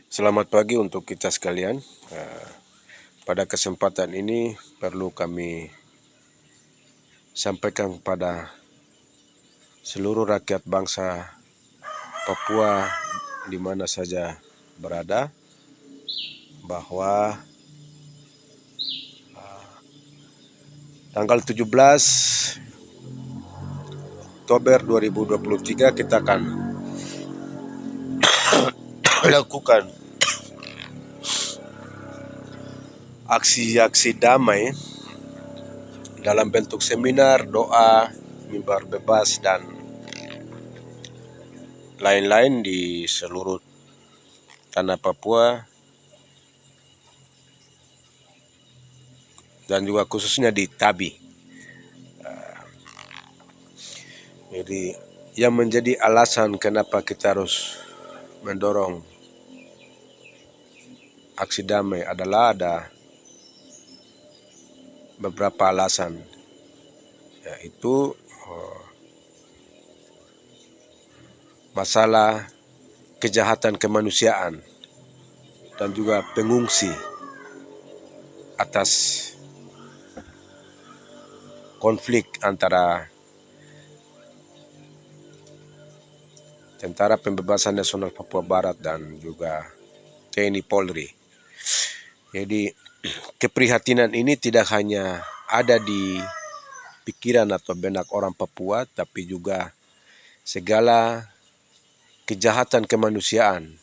Selamat pagi untuk kita sekalian. Pada kesempatan ini perlu kami sampaikan kepada seluruh rakyat bangsa Papua di mana saja berada bahwa tanggal 17 Oktober 2023 kita akan melakukan aksi-aksi damai dalam bentuk seminar, doa, mimbar bebas, dan lain-lain di seluruh tanah Papua dan juga khususnya di Tabi. Jadi yang menjadi alasan kenapa kita harus mendorong aksi damai adalah ada beberapa alasan, yaitu masalah kejahatan kemanusiaan dan juga pengungsi atas konflik antara Tentara Pembebasan Nasional Papua Barat dan juga TNI Polri. Jadi keprihatinan ini tidak hanya ada di pikiran atau benak orang Papua, tapi juga segala kejahatan kemanusiaan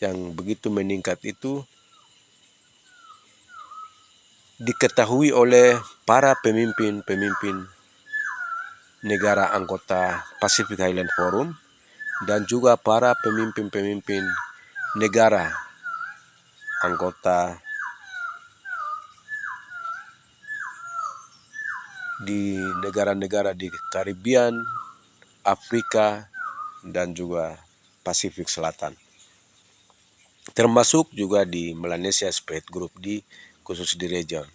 yang begitu meningkat itu diketahui oleh para pemimpin negara anggota Pacific Island Forum dan juga para pemimpin negara anggota di negara-negara di Karibian, Afrika, dan juga Pasifik Selatan. Termasuk juga di Melanesia Spade Group khusus di region.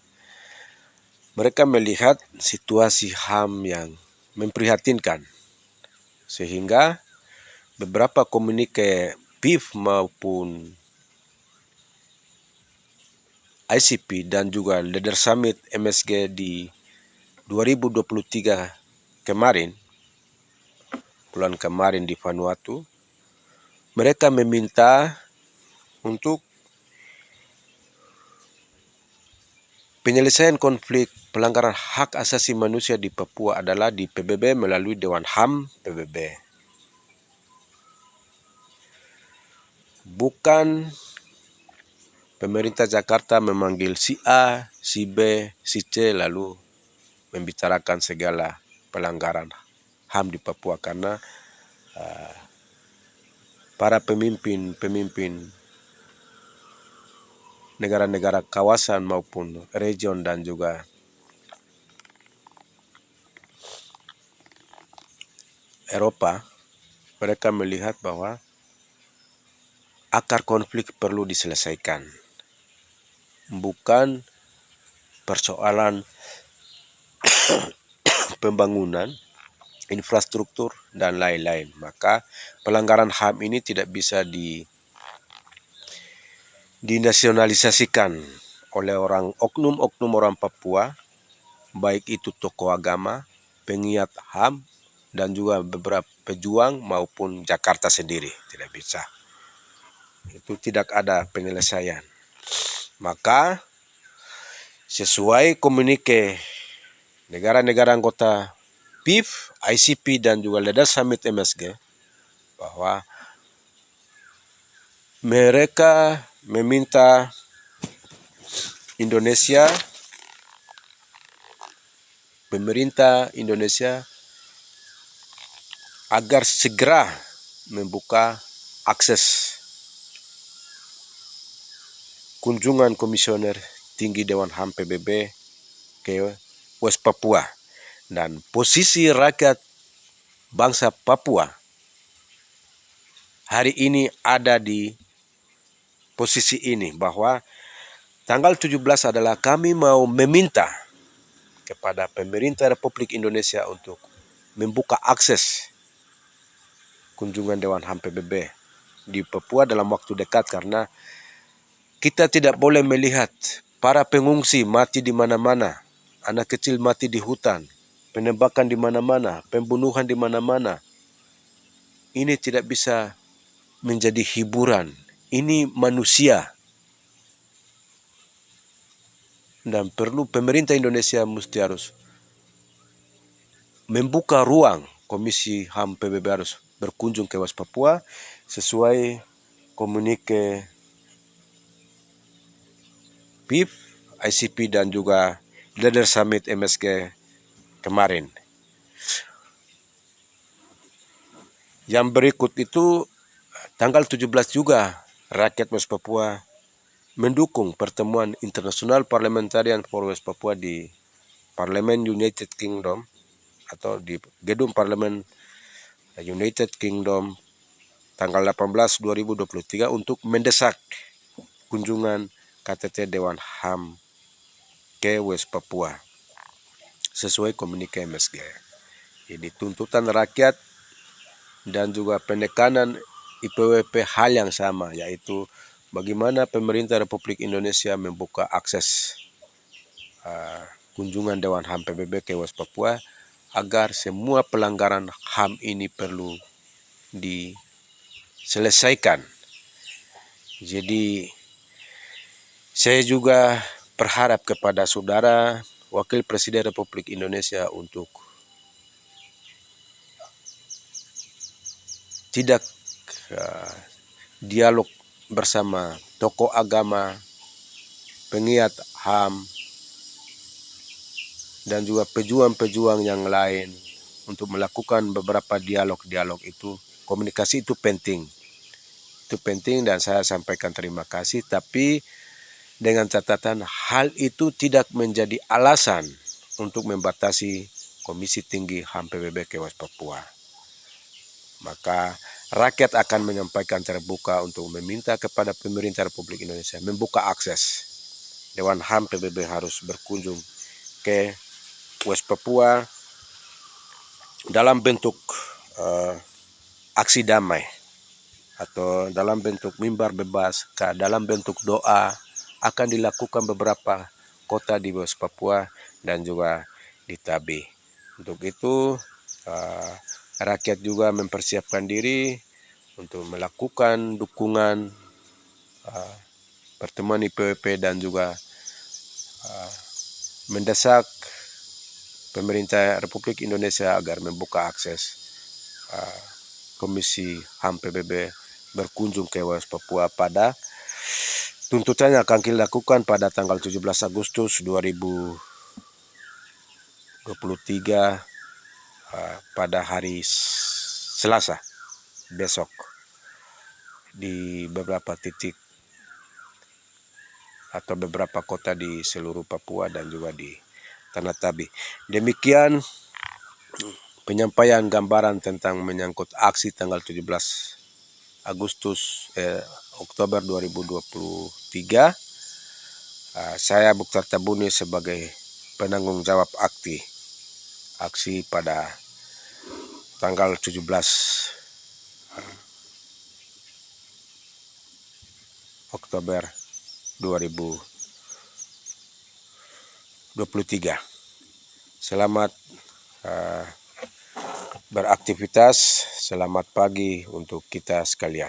Mereka melihat situasi HAM yang memprihatinkan sehingga beberapa komunike PIF maupun ICP dan juga Leader Summit MSG di 2023 kemarin, bulan kemarin di Vanuatu, mereka meminta untuk penyelesaian konflik pelanggaran hak asasi manusia di Papua adalah di PBB melalui Dewan HAM PBB. Bukan pemerintah Jakarta memanggil si A, si B, si C lalu membicarakan segala pelanggaran HAM di Papua, karena para pemimpin negara-negara kawasan maupun region dan juga Eropa, mereka melihat bahwa akar konflik perlu diselesaikan, bukan persoalan pembangunan, infrastruktur, dan lain-lain. Maka pelanggaran HAM ini tidak bisa dinasionalisasikan oleh oknum-oknum orang Papua, baik itu tokoh agama, penggiat HAM, dan juga beberapa pejuang maupun Jakarta sendiri. Tidak bisa. Itu tidak ada penyelesaian. Maka sesuai komunike negara-negara anggota PIF, ICP, dan juga Leader Summit MSG, bahwa mereka meminta pemerintah Indonesia agar segera membuka akses kunjungan Komisioner Tinggi Dewan HAM PBB ke West Papua, dan posisi rakyat bangsa Papua hari ini ada di posisi ini, bahwa tanggal 17 adalah kami mau meminta kepada pemerintah Republik Indonesia untuk membuka akses kunjungan Dewan HAM PBB di Papua dalam waktu dekat, karena kita tidak boleh melihat para pengungsi mati di mana-mana, anak kecil mati di hutan, penembakan di mana-mana, pembunuhan di mana-mana. Ini tidak bisa menjadi hiburan. Ini manusia. Dan perlu pemerintah Indonesia mesti harus membuka ruang. Komisi HAM PBB harus berkunjung ke West Papua sesuai komunike PIF, ICP dan juga Leader Summit MSG kemarin. Yang berikut itu tanggal 17 juga rakyat West Papua mendukung pertemuan International Parliamentarian for West Papua di Parlemen United Kingdom atau di Gedung Parlemen United Kingdom tanggal 18 2023 untuk mendesak kunjungan KTT Dewan HAM ke West Papua sesuai komunike MSG. Jadi tuntutan rakyat dan juga penekanan IPWP hal yang sama, yaitu bagaimana pemerintah Republik Indonesia membuka akses kunjungan Dewan HAM PBB ke West Papua agar semua pelanggaran HAM ini perlu diselesaikan. Jadi saya juga berharap kepada saudara Wakil Presiden Republik Indonesia untuk tidak dialog bersama tokoh agama, penggiat HAM, dan juga pejuang-pejuang yang lain untuk melakukan beberapa dialog-dialog itu. Komunikasi itu penting. Itu penting dan saya sampaikan terima kasih, tapi dengan catatan hal itu tidak menjadi alasan untuk membatasi Komisi Tinggi HAM PBB ke West Papua. Maka rakyat akan menyampaikan terbuka untuk meminta kepada pemerintah Republik Indonesia membuka akses. Dewan HAM PBB harus berkunjung ke West Papua dalam bentuk aksi damai atau dalam bentuk mimbar bebas, dalam bentuk doa akan dilakukan beberapa kota di West Papua dan juga di Tabe. Untuk itu rakyat juga mempersiapkan diri untuk melakukan dukungan pertemuan IPWP dan juga mendesak pemerintah Republik Indonesia agar membuka akses Komisi HAM PBB berkunjung ke West Papua pada tuntutannya akan dilakukan pada tanggal 17 Agustus 2023 pada hari Selasa besok di beberapa titik atau beberapa kota di seluruh Papua dan juga di Tanah Tabi. Demikian penyampaian gambaran tentang menyangkut aksi tanggal 17 Oktober 2023. Saya Mukhtar Tabuni sebagai penanggung jawab aksi pada tanggal 17 Oktober 2023. Selamat beraktivitas, selamat pagi untuk kita sekalian.